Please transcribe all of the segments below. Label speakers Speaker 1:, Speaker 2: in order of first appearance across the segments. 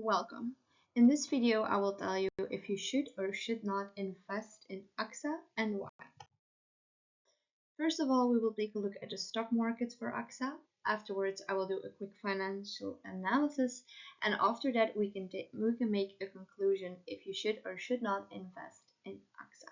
Speaker 1: Welcome. In this video, I will tell you if you should or should not invest in AXA and why. First of all, we will take a look at the stock markets for AXA. Afterwards, I will do a quick financial analysis, and after that, we can make a conclusion if you should or should not invest in AXA.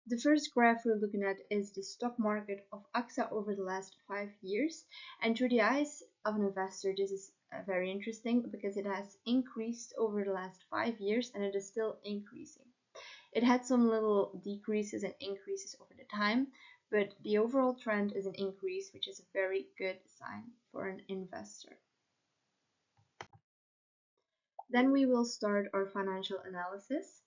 Speaker 1: The first graph we're looking at is the stock market of AXA over the last 5 years. And through the eyes of an investor, this is very interesting because it has increased over the last 5 years and it is still increasing. It had some little decreases and increases over the time, but the overall trend is an increase, which is a very good sign for an investor. Then we will start our financial analysis.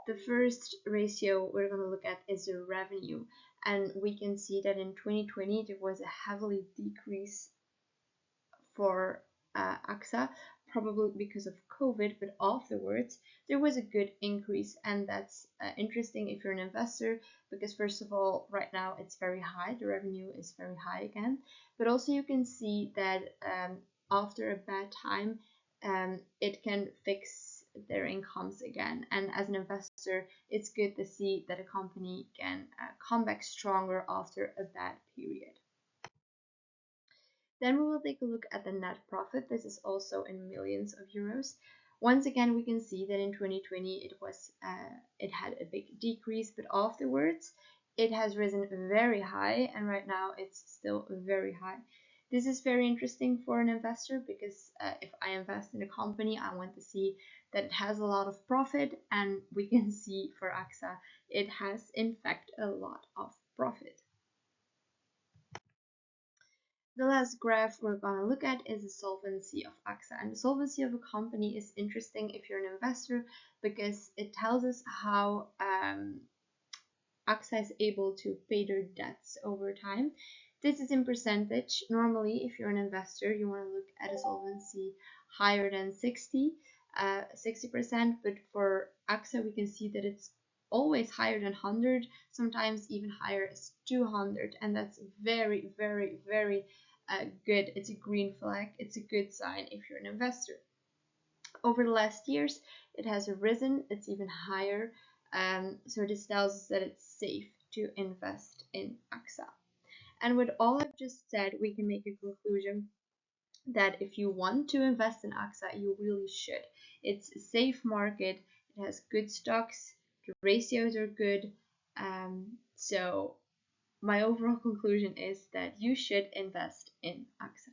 Speaker 1: The first ratio we're going to look at is the revenue, and we can see that in 2020 there was a heavily decrease for AXA, probably because of COVID, but afterwards there was a good increase, and that's interesting if you're an investor because first of all, right now it's very high, the revenue is very high again, but also you can see that after a bad time it can fix their incomes again, and as an investor it's good to see that a company can come back stronger after a bad period. Then we will take a look at the net profit. This is also in millions of euros. Once again, we can see that in 2020 it had a big decrease, but afterwards it has risen very high, and right now it's still very high. This is very interesting for an investor because if I invest in a company, I want to see that it has a lot of profit, and we can see for AXA it has in fact a lot of profit. The last graph we're going to look at is the solvency of AXA, and the solvency of a company is interesting if you're an investor because it tells us how AXA is able to pay their debts over time. This is in percentage. Normally, if you're an investor, you want to look at a solvency higher than 60%, but for AXA, we can see that it's always higher than 100, sometimes even higher as 200, and that's very, very, very good. It's a green flag. It's a good sign if you're an investor. Over the last years, it has risen. It's even higher. So this tells us that it's safe to invest in AXA. And with all I've just said, we can make a conclusion that if you want to invest in AXA, you really should. It's a safe market. It has good stocks. The ratios are good. So my overall conclusion is that you should invest in AXA.